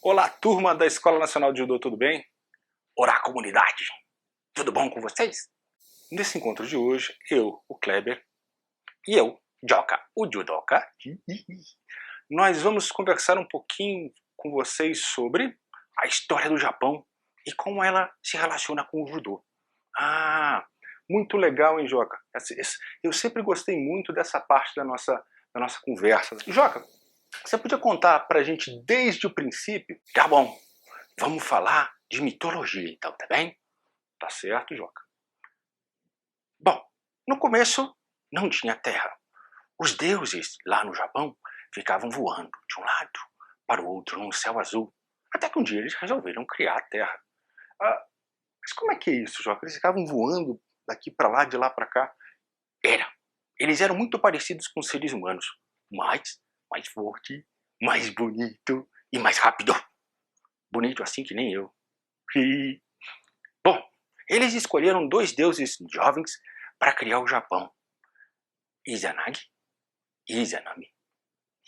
Olá, turma da Escola Nacional de Judô, tudo bem? Olá, comunidade! Tudo bom com vocês? Nesse encontro de hoje, eu, o Kleber, e eu, Joka, o Judoka, nós vamos conversar um pouquinho com vocês sobre a história do Japão e como ela se relaciona com o judô. Ah, muito legal, hein, Joka? Eu sempre gostei muito dessa parte da nossa conversa. Joka, você podia contar pra gente desde o princípio? Tá bom, vamos falar de mitologia então, tá bem? Tá certo, Joka. Bom, no começo não tinha terra. Os deuses lá no Japão ficavam voando de um lado para o outro num céu azul. Até que um dia eles resolveram criar a terra. Mas como é que é isso, Joka? Eles ficavam voando daqui para lá, de lá para cá? Eles eram muito parecidos com seres humanos, mas mais forte, mais bonito e mais rápido. Bonito assim que nem eu. Bom, eles escolheram dois deuses jovens para criar o Japão: Izanagi e Izanami.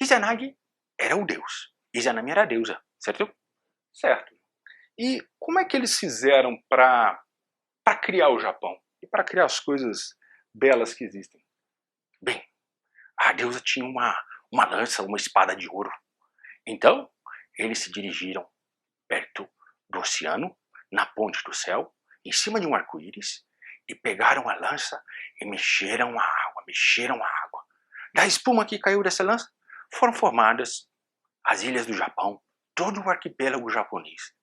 Izanagi era o deus, Izanami era a deusa, certo? Certo. E como é que eles fizeram para criar o Japão e para criar as coisas belas que existem? Bem, a deusa tinha uma lança, uma espada de ouro. Então, eles se dirigiram perto do oceano, na ponte do céu, em cima de um arco-íris, e pegaram a lança e mexeram a água, Da espuma que caiu dessa lança, foram formadas as ilhas do Japão, todo o arquipélago japonês.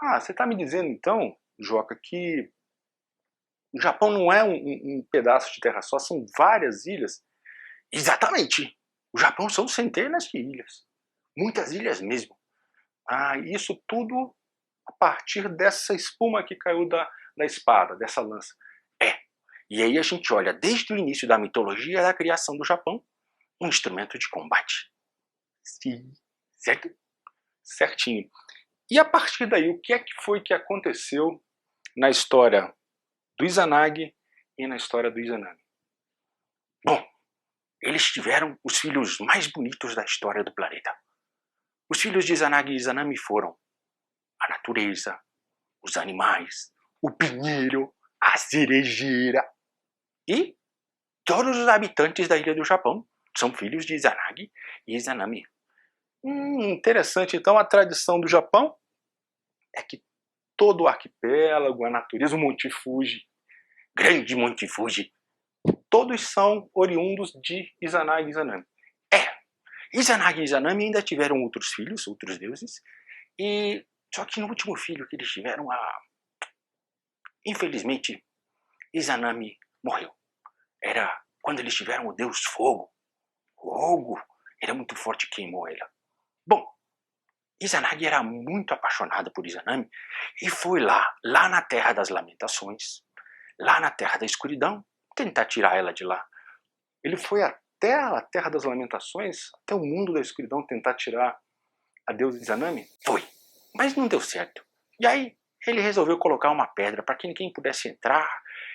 Ah, você está me dizendo então, Joca, que o Japão não é um pedaço de terra só, são várias ilhas? Exatamente! O Japão são centenas de ilhas, muitas ilhas mesmo. Ah, isso tudo a partir dessa espuma que caiu da espada, dessa lança. E aí a gente olha desde o início da mitologia da criação do Japão, um instrumento de combate. Sim. Certo? Certinho. E a partir daí, o que é que foi que aconteceu na história do Izanagi e na história do Izanami? Bom, eles tiveram os filhos mais bonitos da história do planeta. Os filhos de Izanagi e Izanami foram a natureza, os animais, o pinheiro, a cerejeira e todos os habitantes da ilha do Japão são filhos de Izanagi e Izanami. Interessante, então a tradição do Japão é que todo o arquipélago, a natureza, o Monte Fuji, grande Monte Fuji, todos são oriundos de Izanagi e Izanami. Izanagi e Izanami ainda tiveram outros filhos, outros deuses, e só que no último filho que eles tiveram, infelizmente, Izanami morreu. Era quando eles tiveram o deus Fogo. Fogo era muito forte e queimou ela. Bom, Izanagi era muito apaixonado por Izanami e foi lá na Terra das Lamentações, lá na Terra da Escuridão, tentar tirar ela de lá. Ele foi até a Terra das Lamentações, até o mundo da escuridão, tentar tirar a deusa Izanami? Foi, mas não deu certo. E aí ele resolveu colocar uma pedra para que ninguém pudesse entrar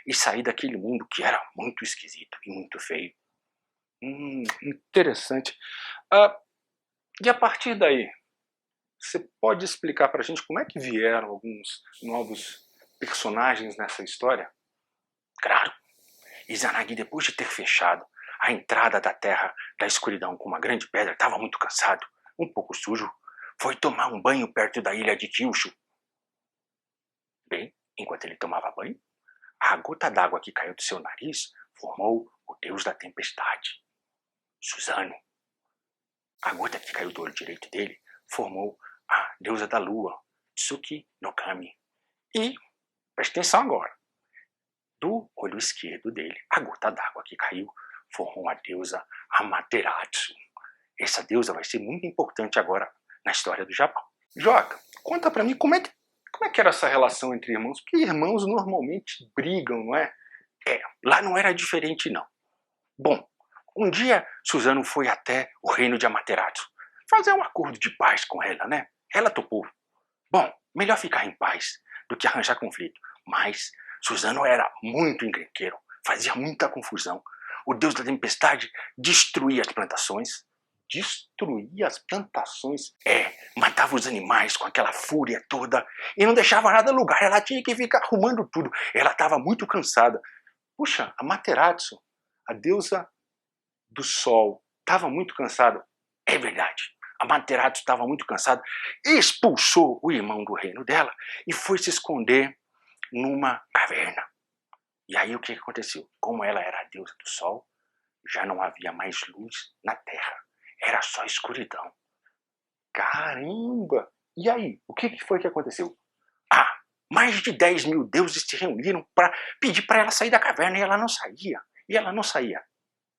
e sair daquele mundo que era muito esquisito e muito feio. Interessante. E a partir daí, você pode explicar para a gente como é que vieram alguns novos personagens nessa história? Claro. Izanagi, depois de ter fechado a entrada da Terra da Escuridão com uma grande pedra, estava muito cansado, um pouco sujo, foi tomar um banho perto da ilha de Kyushu. Bem, enquanto ele tomava banho, a gota d'água que caiu do seu nariz formou o deus da tempestade, Suzano. A gota que caiu do olho direito dele formou a deusa da lua, Tsuki no Kami. E, preste atenção agora, do olho esquerdo dele, a gota d'água que caiu formou a deusa Amaterasu. Essa deusa vai ser muito importante agora na história do Japão. Joca, conta pra mim como é que era essa relação entre irmãos? Porque irmãos normalmente brigam, não é? Lá não era diferente não. Bom, um dia Suzano foi até o reino de Amaterasu fazer um acordo de paz com ela, né? Ela topou. Bom, melhor ficar em paz do que arranjar conflito. Mas Suzano era muito encrenqueiro, fazia muita confusão. O deus da tempestade destruía as plantações, destruía as plantações. Matava os animais com aquela fúria toda e não deixava nada no lugar. Ela tinha que ficar arrumando tudo. Ela estava muito cansada. Puxa, Amaterasu, a deusa do sol, estava muito cansada. É verdade. Amaterasu estava muito cansada. Expulsou o irmão do reino dela e foi se esconder numa caverna. E aí o que aconteceu? Como ela era a deusa do sol, já não havia mais luz na terra. Era só escuridão. Caramba! E aí, o que foi que aconteceu? Mais de 10 mil deuses se reuniram para pedir para ela sair da caverna e ela não saía.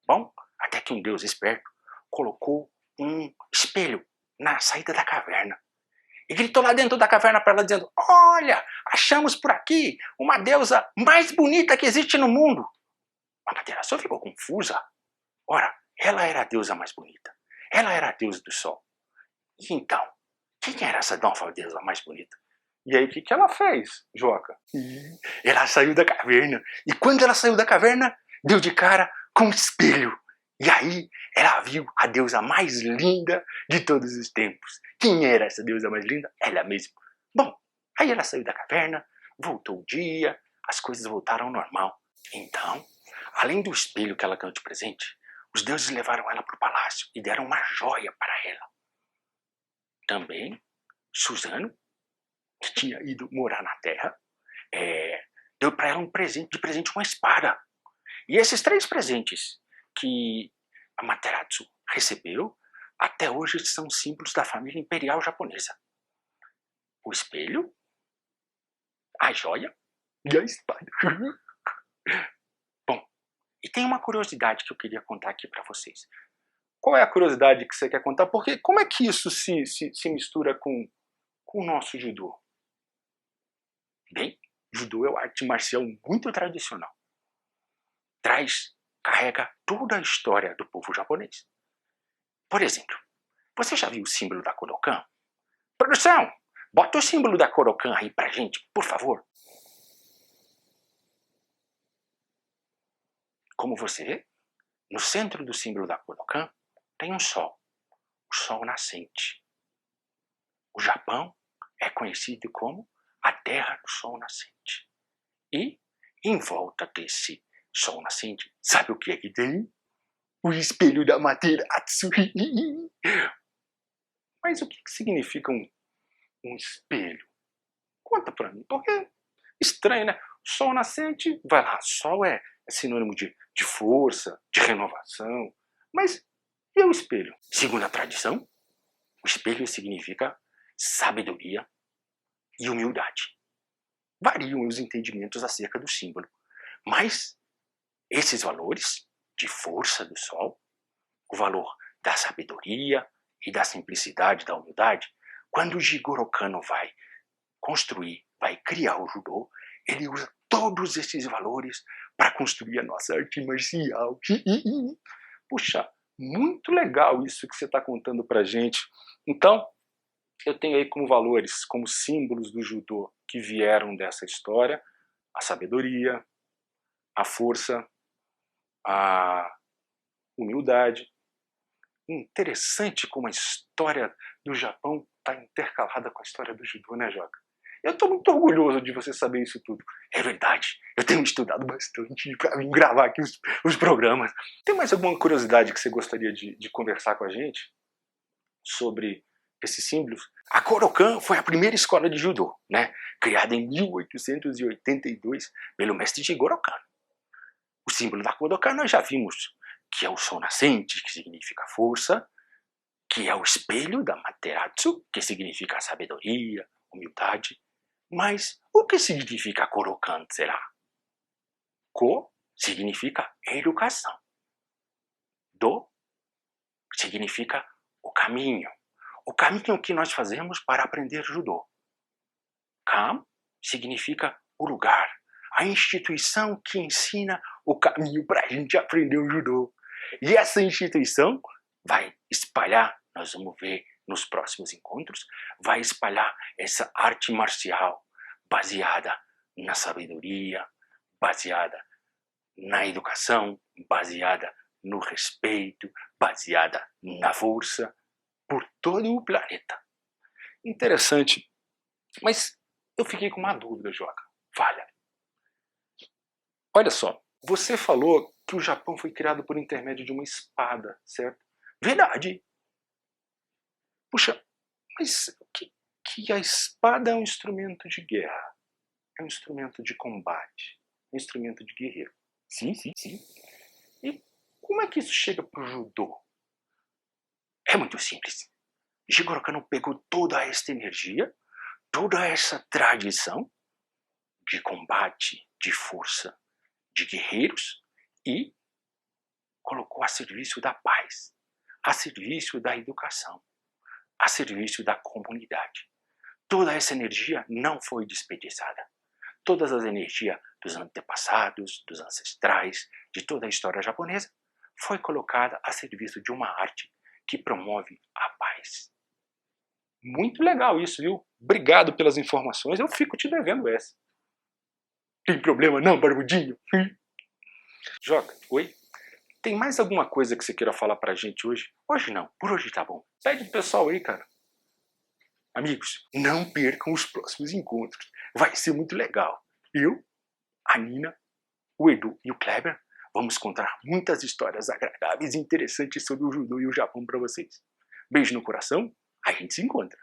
Bom, até que um deus esperto colocou um espelho na saída da caverna. E gritou lá dentro da caverna para ela dizendo: olha, achamos por aqui uma deusa mais bonita que existe no mundo. A Amaterasu ficou confusa. Ora, ela era a deusa mais bonita. Ela era a deusa do sol. E então, quem era essa nova deusa mais bonita? E aí o que ela fez, Joca? Ela saiu da caverna. E quando ela saiu da caverna, deu de cara com um espelho. E aí ela viu a deusa mais linda de todos os tempos. Quem era essa deusa mais linda? Ela mesma. Bom, aí ela saiu da caverna, voltou o dia, as coisas voltaram ao normal. Então, além do espelho que ela ganhou de presente, os deuses levaram ela para o palácio e deram uma joia para ela. Também, Suzano, que tinha ido morar na Terra, deu para ela de presente uma espada. E esses 3 presentes que a Amaterasu recebeu, até hoje são símbolos da família imperial japonesa. O espelho, a joia e a espada. Bom, e tem uma curiosidade que eu queria contar aqui para vocês. Qual é a curiosidade que você quer contar? Porque como é que isso se mistura com o nosso judô? Bem, judô é uma arte marcial muito tradicional. Carrega toda a história do povo japonês. Por exemplo, você já viu o símbolo da Kodokan? Produção, bota o símbolo da Kodokan aí pra gente, por favor. Como você vê, no centro do símbolo da Kodokan tem um sol, o sol nascente. O Japão é conhecido como a terra do sol nascente. E, em volta desse sol nascente, sabe o que é que tem? O espelho da Amaterasu. Mas o que significa um espelho? Conta pra mim, porque estranho, né? Sol nascente, vai lá, sol é sinônimo de força, de renovação. Mas e o espelho? Segundo a tradição, o espelho significa sabedoria e humildade. Variam os entendimentos acerca do símbolo, mas esses valores de força do sol, o valor da sabedoria e da simplicidade, da humildade, quando o Jigoro Kano vai criar o judô, ele usa todos esses valores para construir a nossa arte marcial. Puxa, muito legal isso que você está contando pra gente. Então, eu tenho aí como valores, como símbolos do judô que vieram dessa história, a sabedoria, a força, a humildade. Interessante como a história do Japão está intercalada com a história do judô, né, Joca? Eu estou muito orgulhoso de você saber isso tudo. É verdade, eu tenho estudado bastante para vir gravar aqui os programas. Tem mais alguma curiosidade que você gostaria de conversar com a gente sobre esses símbolos? A Kodokan foi a primeira escola de judô, né? Criada em 1882 pelo mestre Jigoro Kano. O símbolo da Kodokan nós já vimos, que é o sol nascente, que significa força, que é o espelho da Amaterasu, que significa sabedoria, humildade. Mas o que significa Kodokan, será? Ko significa educação. Do significa o caminho que nós fazemos para aprender judô. Kan significa o lugar, a instituição que ensina o caminho para a gente aprender o judô. E essa instituição vai espalhar, nós vamos ver nos próximos encontros, vai espalhar essa arte marcial baseada na sabedoria, baseada na educação, baseada no respeito, baseada na força por todo o planeta. Interessante, mas eu fiquei com uma dúvida, Joca. Falha. Olha só, você falou que o Japão foi criado por intermédio de uma espada, certo? Verdade. Puxa, mas que a espada é um instrumento de guerra, é um instrumento de combate, é um instrumento de guerreiro. Sim. E como é que isso chega pro judô? É muito simples. Jigoro Kano pegou toda esta energia, toda essa tradição de combate, de força, de guerreiros e colocou a serviço da paz, a serviço da educação, a serviço da comunidade. Toda essa energia não foi desperdiçada. Todas as energias dos antepassados, dos ancestrais, de toda a história japonesa, foi colocada a serviço de uma arte que promove a paz. Muito legal isso, viu? Obrigado pelas informações, eu fico te devendo essa. Tem problema não, barbudinho? Joca, oi? Tem mais alguma coisa que você queira falar pra gente hoje? Hoje não, por hoje tá bom. Pede pro pessoal aí, cara. Amigos, não percam os próximos encontros. Vai ser muito legal. Eu, a Nina, o Edu e o Kleber vamos contar muitas histórias agradáveis e interessantes sobre o judô e o Japão pra vocês. Beijo no coração, a gente se encontra.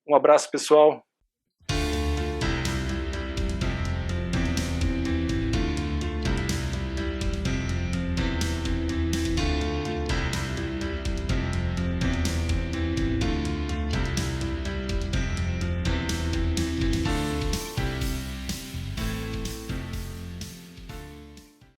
Um abraço, pessoal.